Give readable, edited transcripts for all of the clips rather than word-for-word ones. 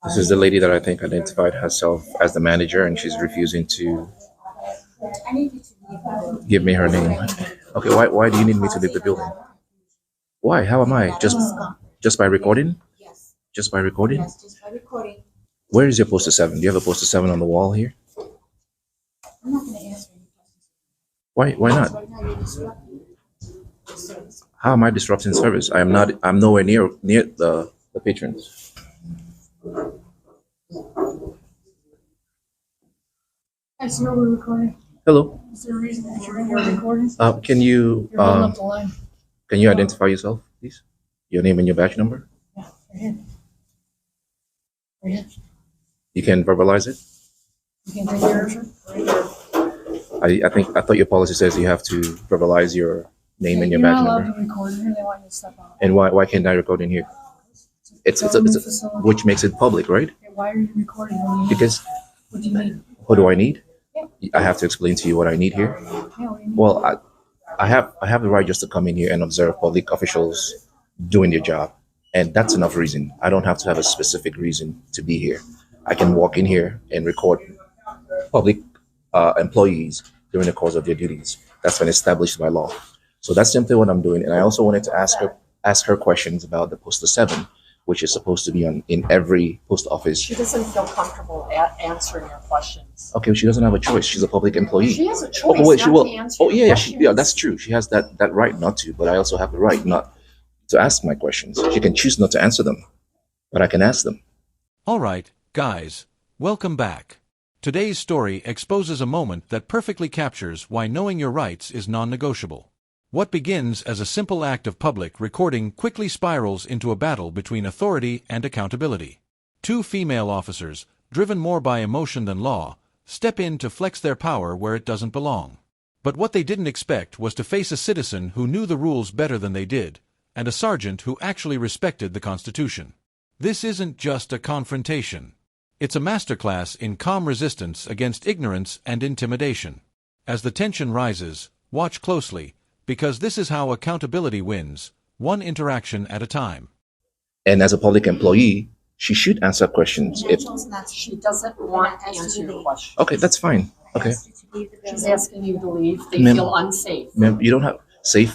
This is the lady that I think identified herself as the manager, and she's refusing to give me her name. Okay, why do you need me to leave the building? Why? How am I? Just by recording? Just by recording? Where is your poster 7? Do you have a poster 7 on the wall here? Why not? How am I disrupting service? I'm nowhere near the patrons. I see we're recording. Hello. Is there a reason that you're recording? Can you You're holding up the line. can you identify yourself, please? Your name and your badge number. Yeah, right here. Right here. You can verbalize it. You can take yours right here. I thought your policy says you have to verbalize your name and your You're badge not allowed number. to record here. They want you to step out. And why can't I record in here? It's which makes it public, right? Okay, why are you recording when you need? Because What do you need? what do I need? Yeah. I have to explain to you what I need here. Yeah, what do you need? Well, I have the right just to come in here and observe public officials doing their job, and that's enough reason. I don't have to have a specific reason to be here. I can walk in here and record public employees during the course of their duties. That's been established by law. So that's simply what I'm doing. And I also wanted to ask her questions about the poster 7, which is supposed to be in every post office. She doesn't feel comfortable answering your questions. Okay, she doesn't have a choice. She's a public employee. She has a choice Oh, wait, she not will. to answer Oh, your yeah, questions. yeah, that's true. She has that right not to, but I also have the right not to ask my questions. She can choose not to answer them, but I can ask them. All right, guys, welcome back. Today's story exposes a moment that perfectly captures why knowing your rights is non-negotiable. What begins as a simple act of public recording quickly spirals into a battle between authority and accountability. Two female officers, driven more by emotion than law, step in to flex their power where it doesn't belong. But what they didn't expect was to face a citizen who knew the rules better than they did, and a sergeant who actually respected the Constitution. This isn't just a confrontation. It's a masterclass in calm resistance against ignorance and intimidation. As the tension rises, watch closely, because this is how accountability wins, one interaction at a time. And as a public employee, she should answer questions. If She doesn't want to answer your questions. okay, that's fine. Okay, She's asking you to leave. They Ma'am. feel unsafe. ma'am, you don't have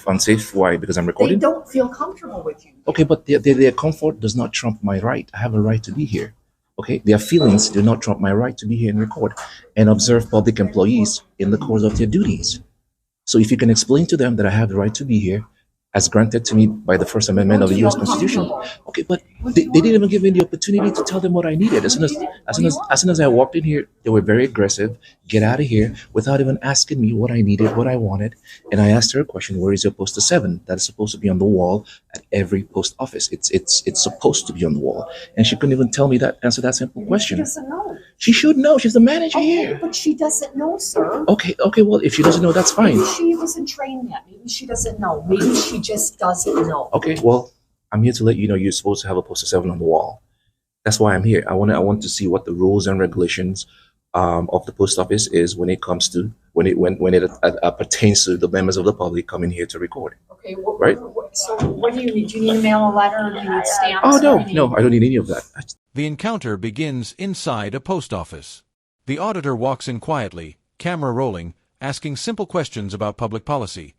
unsafe. Why? Because I'm They recording. don't feel comfortable with you. Okay, but their comfort does not trump my right. I have a right to be here. Okay, their feelings do not trump my right to be here and record and observe public employees in the course of their duties. So if you can explain to them that I have the right to be here, as granted to me by the First Amendment of the U.S. Constitution. Okay, but they didn't even give me the opportunity to tell them what I needed. As soon as I walked in here, they were very aggressive. Get out of here, without even asking me what I needed, what I wanted. And I asked her a question: where is your poster 7? That is supposed to be on the wall at every post office. It's supposed to be on the wall, and she couldn't even tell me that. Answer that simple She question. doesn't know. She should know. She's the manager Okay, here. but she doesn't know, sir. Okay. Well, if she doesn't know, that's fine. Maybe she wasn't trained yet. Maybe she doesn't know. Maybe she just doesn't know. Okay, well, I'm here to let you know you're supposed to have a poster 7 on the wall. That's why I'm here. I want to see what the rules and regulations of the post office is when it comes to when it pertains to the members of the public coming here to record. Okay, Right. So what do you need? Do you need to mail a letter or do you need stamps? Oh What do no, you need? no, I don't need any of that. The encounter begins inside a post office. The auditor walks in quietly, camera rolling, asking simple questions about public policy,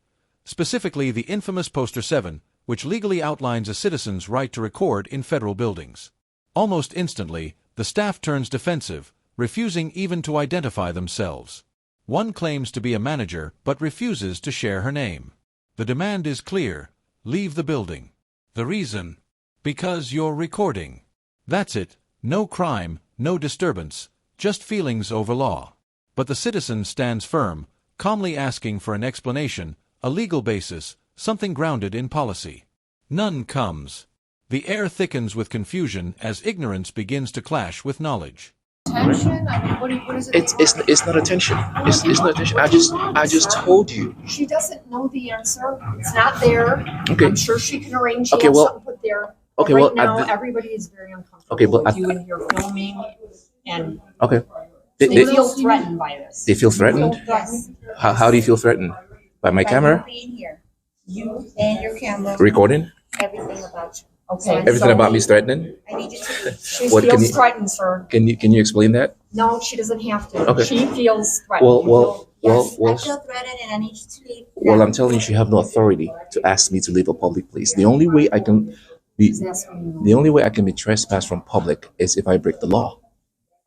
specifically the infamous Poster 7, which legally outlines a citizen's right to record in federal buildings. Almost instantly, the staff turns defensive, refusing even to identify themselves. One claims to be a manager but refuses to share her name. The demand is clear: leave the building. The reason? Because you're recording. That's it. No crime, no disturbance, just feelings over law. But the citizen stands firm, calmly asking for an explanation, a legal basis, something grounded in policy. None comes. The air thickens with confusion as ignorance begins to clash with knowledge. Tension? I mean, what is it? It's not attention. It's not attention. I just told you. She doesn't know the answer. It's not there. Okay. I'm sure she can arrange to Okay, have well- something put there. But Okay, right well, now, at the- everybody is very uncomfortable Okay, but with at- you and your filming, and Okay. they They feel threatened by this. feel threatened. Yes. How do you feel threatened? By my camera Being here, you and your camera, recording? everything about you. Okay. Everything so about me is threatening. I need you to leave. She What, can feels you- threatened, sir. Can you explain that? No, she doesn't have to. Okay. She feels threatened. Yes, Well, I feel threatened and I need you to leave. well, now. I'm telling you, you have no authority to ask me to leave a public place. The only way I can be, She's asking you. the only way I can be trespassed from public is if I break the law.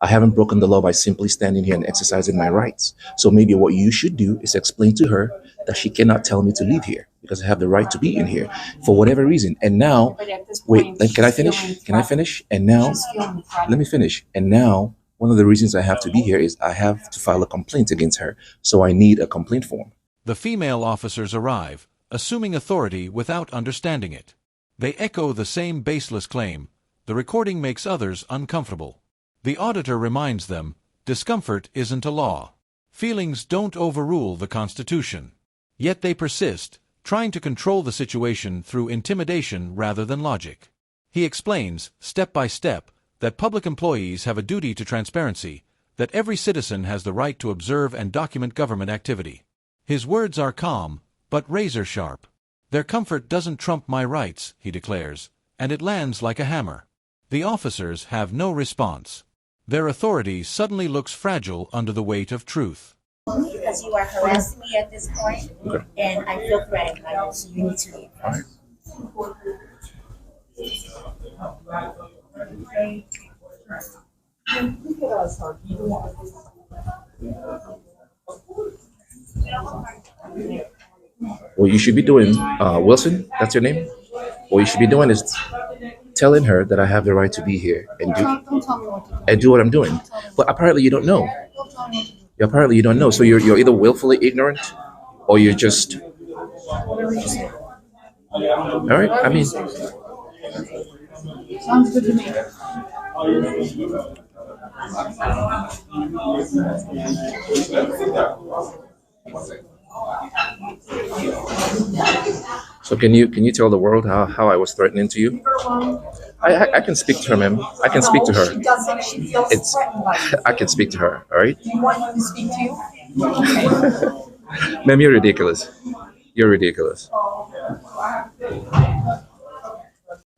I haven't broken the law by simply standing here and exercising my rights. So maybe what you should do is explain to her that she cannot tell me to leave here because I have the right to be in here for whatever reason. And now, But at this wait, point, then can I she's feeling finish? Can I threatened. finish? And now, She's feeling threatened. let me finish. And now, one of the reasons I have to be here is I have to file a complaint against her. So I need a complaint form. The female officers arrive, assuming authority without understanding it. They echo the same baseless claim. The recording makes others uncomfortable. The auditor reminds them, discomfort isn't a law. Feelings don't overrule the Constitution. Yet they persist, trying to control the situation through intimidation rather than logic. He explains, step by step, that public employees have a duty to transparency, that every citizen has the right to observe and document government activity. His words are calm, but razor-sharp. Their comfort doesn't trump my rights, he declares, and it lands like a hammer. The officers have no response. Their authority suddenly looks fragile under the weight of truth. Because you are harassing me at this point, and I feel threatened by you, so you need to leave. What you should be doing, Wilson, that's your name? What you should be doing is telling her that I have the right to be here and Don't tell me what to do. do what I'm doing. But apparently you don't know. Don't tell me what to do. Apparently you don't know. So you're either willfully ignorant or you're just, Whatever you say. all right? I mean, Sounds good to me. so can you tell the world how I was threatening to you? I can speak to her, ma'am. I can speak to No, her. she doesn't. She feels It's- threatened by you. I can speak to her, all right? Do you want him to speak to you? Ma'am, you're ridiculous. You're ridiculous.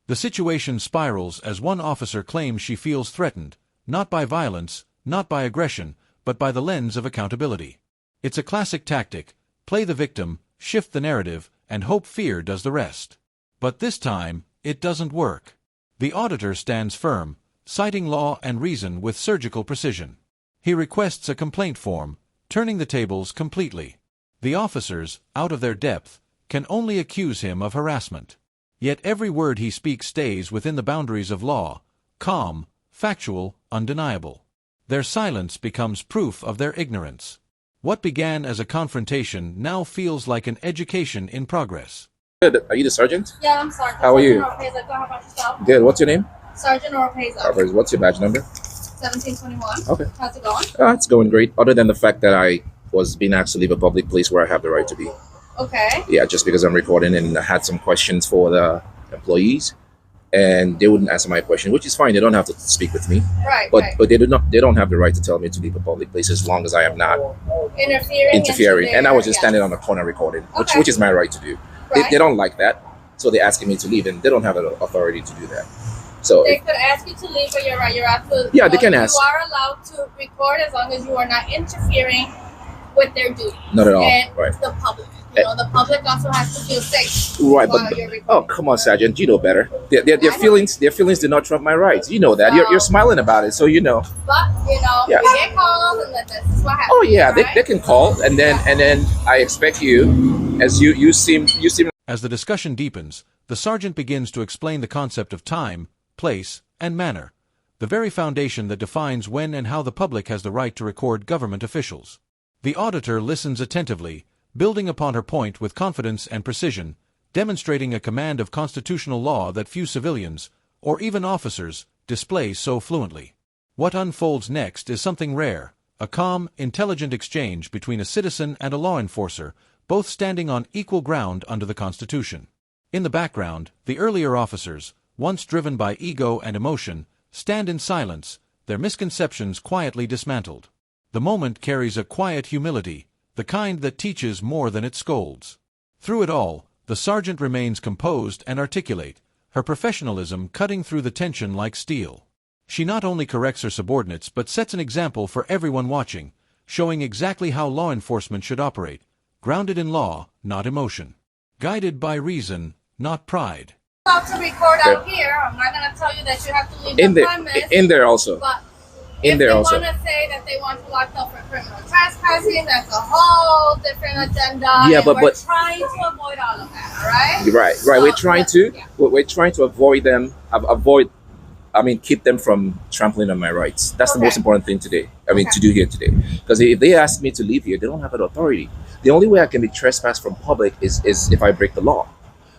The situation spirals as one officer claims she feels threatened, not by violence, not by aggression, but by the lens of accountability. It's a classic tactic: play the victim, shift the narrative, and hope fear does the rest. But this time, it doesn't work. The auditor stands firm, citing law and reason with surgical precision. He requests a complaint form, turning the tables completely. The officers, out of their depth, can only accuse him of harassment. Yet every word he speaks stays within the boundaries of law, calm, factual, undeniable. Their silence becomes proof of their ignorance. What began as a confrontation now feels like an education in progress. Good. Are you the sergeant? Yeah, I'm Sergeant. How are you? Sergeant Oropeza. Go, how about yourself? Good. What's your name? Sergeant Oropeza. What's your badge number? 1721. Okay. How's it going? It's going great. Other than the fact that I was being asked to leave a public place where I have the right to be. Okay. Yeah, just because I'm recording and I had some questions for the employees, and they wouldn't answer my question, which is fine. They don't have to speak with me, Right, but right. but they don't have the right to tell me to leave a public place as long as I am not Interfering. interfering. into And I was just their- standing on the corner recording, Okay. which is my right to do. Right. They don't like that, so they're asking me to leave, and they don't have the authority to do that. So They could ask you to leave, but you're right. You're absolutely. Yeah, they can ask. You are allowed to record as long as you are not interfering with their duty. not at all, And right? the public. The public also has to feel safe. Right, while but you're oh, recording. come on, Sergeant, you know better. Their I know. feelings do not trump my rights. You know that. You're Well- smiling about it, so you know. But Yeah. you get calls, and this is what happens. Oh yeah, right? they can call, and then I expect you, as you seem. As the discussion deepens, the sergeant begins to explain the concept of time, place, and manner, the very foundation that defines when and how the public has the right to record government officials. The auditor listens attentively, building upon her point with confidence and precision, demonstrating a command of constitutional law that few civilians, or even officers, display so fluently. What unfolds next is something rare, a calm, intelligent exchange between a citizen and a law enforcer, both standing on equal ground under the Constitution. In the background, the earlier officers, once driven by ego and emotion, stand in silence, their misconceptions quietly dismantled. The moment carries a quiet humility, the kind that teaches more than it scolds. Through it all, the sergeant remains composed and articulate, her professionalism cutting through the tension like steel. She not only corrects her subordinates but sets an example for everyone watching, showing exactly how law enforcement should operate, grounded in law, not emotion. Guided by reason, not pride. Allowed to record out here. I'm not gonna tell you that you have to leave In the there, premise. in there also. But In if there they also. want to say that they want to lock up for criminal trespassing, that's a whole different agenda. Yeah, and but we're trying to avoid all of that. All right. Right. So, We're trying to. yeah. We're trying to avoid them. Avoid. I mean, keep them from trampling on my rights. That's the most Okay. important thing today. I mean, Okay. to do here today. Because if they ask me to leave here, they don't have that authority. The only way I can be trespassed from public is if I break the law.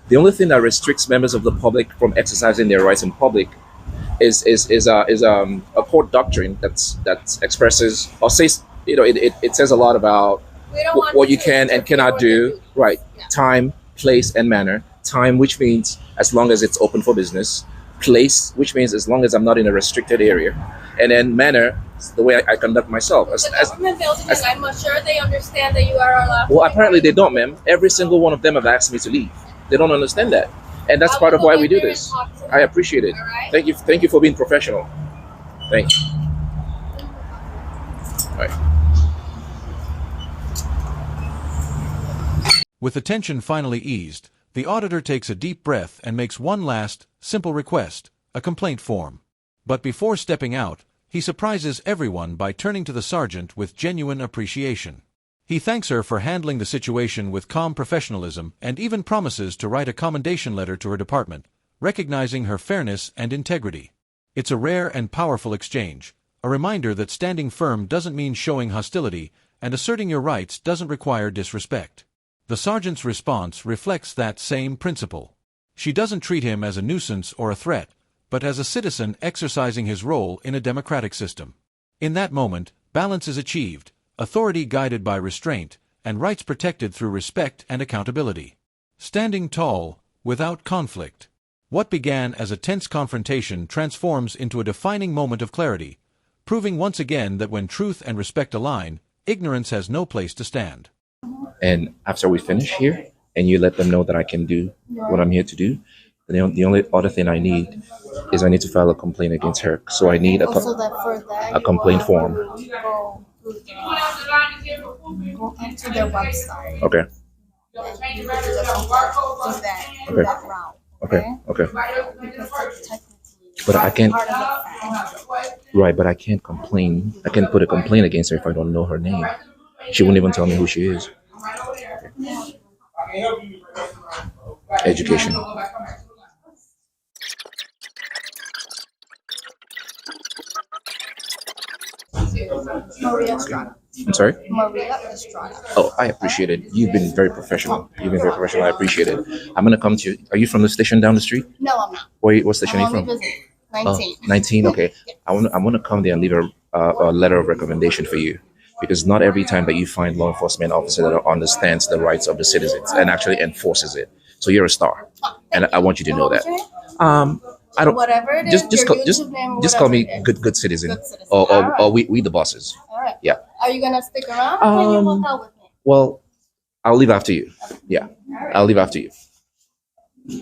The only thing that restricts members of the public from exercising their rights in public is a court doctrine that expresses or says, it says a lot about We don't want what you to can and interfere cannot with their do. duties. Right. Yeah. Time, place, and manner. Time, which means as long as it's open for business. Place, which means as long as I'm not in a restricted area. And then manner, the way I conduct myself. The government building, and I'm sure they understand that you are allowed. Well, apparently they don't, ma'am. Every single one of them have asked me to leave. They don't understand that. And that's I part will of why go we in do there this. and talk to them. I appreciate it. All right. Thank you for being professional. Thank you. All right. With the tension finally eased, the auditor takes a deep breath and makes one last, simple request, a complaint form. But before stepping out, he surprises everyone by turning to the sergeant with genuine appreciation. He thanks her for handling the situation with calm professionalism and even promises to write a commendation letter to her department, recognizing her fairness and integrity. It's a rare and powerful exchange, a reminder that standing firm doesn't mean showing hostility, and asserting your rights doesn't require disrespect. The sergeant's response reflects that same principle. She doesn't treat him as a nuisance or a threat, but as a citizen exercising his role in a democratic system. In that moment, balance is achieved, authority guided by restraint, and rights protected through respect and accountability. Standing tall, without conflict. What began as a tense confrontation transforms into a defining moment of clarity, proving once again that when truth and respect align, ignorance has no place to stand. And after we finish here, and you let them know that I can do what I'm here to do, the only other thing I need is I need to file a complaint against her. So I need Also, that for that, a complaint form. go onto their website. Okay. And you can do that Okay. that route. Okay. Okay. Because technically, But I can't. part of the fact. Right, but I can't complain. I can't put a complaint against her if I don't know her name. She wouldn't even tell me who she is. Education. Maria Estrada. I'm sorry? Maria Estrada. Oh, I appreciate it. You've been very professional. You've been very professional. I appreciate it. I'm gonna come to you. Are you from the station down the street? No, I'm not. What station are I'm you only from? visiting. Oh, 19. 19. Okay. I want to come there and leave a letter of recommendation for you, because not every time that you find law enforcement officer that understands the rights of the citizens and actually enforces it. So you're a star, and I want you to know that. I don't. Whatever it is, Just your call, YouTube name, just call whatever me it is. good citizen, Good citizen. or Alright. we the bosses. All right. Yeah. Are you gonna stick around? Or can you walk out with me? Well, I'll leave after you. Yeah, I'll leave after you.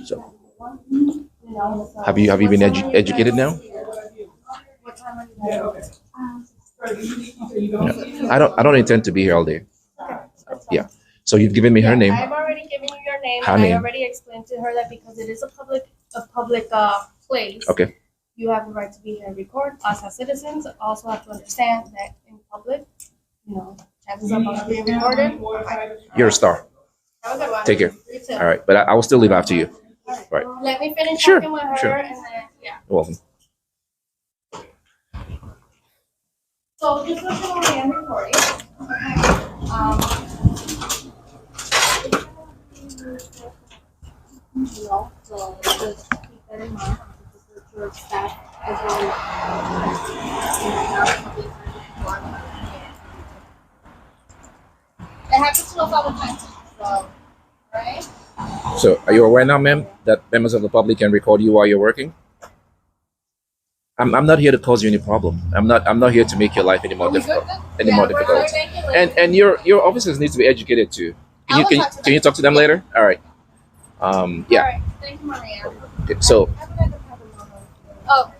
So, have you been educated now? What time are you No. I don't intend to be here all day. Yeah. So you've given me her name. I've already given you your name, Her and name. I already explained to her that because it is a public place. Okay. You have the right to be here and record. Us as citizens also have to understand that in public, chances of us being recorded. You're a star. Have a good one. Take care. You too. All right, but I will still leave after you. Right. Let me finish Sure, talking with her, sure. and then You're welcome. So just listen while I am recording. So just keep that in mind. Just with your staff as well. It happens to us all the time. So, right? So, are you aware now, ma'am, that members of the public can record you while you're working? I'm not here to cause you any problem. I'm not here to make your life any more difficult. More difficult. And your officers need to be educated too. I will talk to Can you them. talk to them later? All right. Yeah. All right. Thank you, Maria. Okay, so Oh,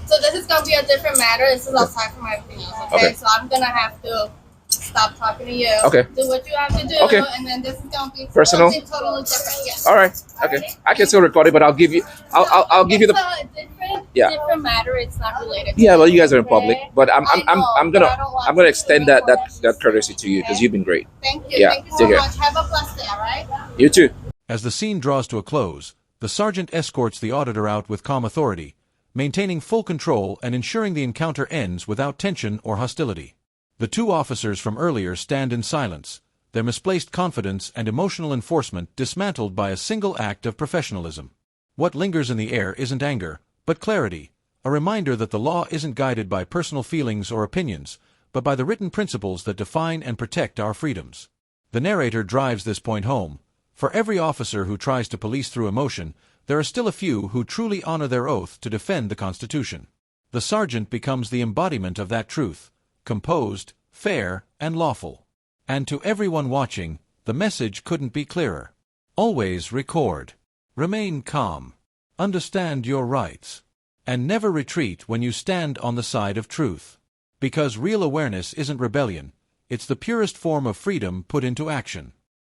so this is gonna be a different matter. This is aside from everything else. Okay? Okay. So I'm gonna have to stop talking to you. Okay. Do what you have to do. Okay. And then this is gonna be Personal? something totally different. Yes. all right, okay, I can still record it, but I'll give you, I'll give you It's the. a different, Yeah. different matter. It's not related. Yeah, to well, this, you guys are in public, okay? but I'm I know, I'm but gonna I don't want I'm gonna to extend record that courtesy to you because okay? you've been great. Thank you. Yeah, Thank you so take care. much. Have a blessed day. All right. You too. As the scene draws to a close, the sergeant escorts the auditor out with calm authority, maintaining full control and ensuring the encounter ends without tension or hostility. The two officers from earlier stand in silence, their misplaced confidence and emotional enforcement dismantled by a single act of professionalism. What lingers in the air isn't anger, but clarity, a reminder that the law isn't guided by personal feelings or opinions, but by the written principles that define and protect our freedoms. The narrator drives this point home. For every officer who tries to police through emotion, there are still a few who truly honor their oath to defend the Constitution. The sergeant becomes the embodiment of that truth, composed, fair, and lawful. And to everyone watching, the message couldn't be clearer. Always record. Remain calm. Understand your rights. And never retreat when you stand on the side of truth. Because real awareness isn't rebellion, it's the purest form of freedom put into action.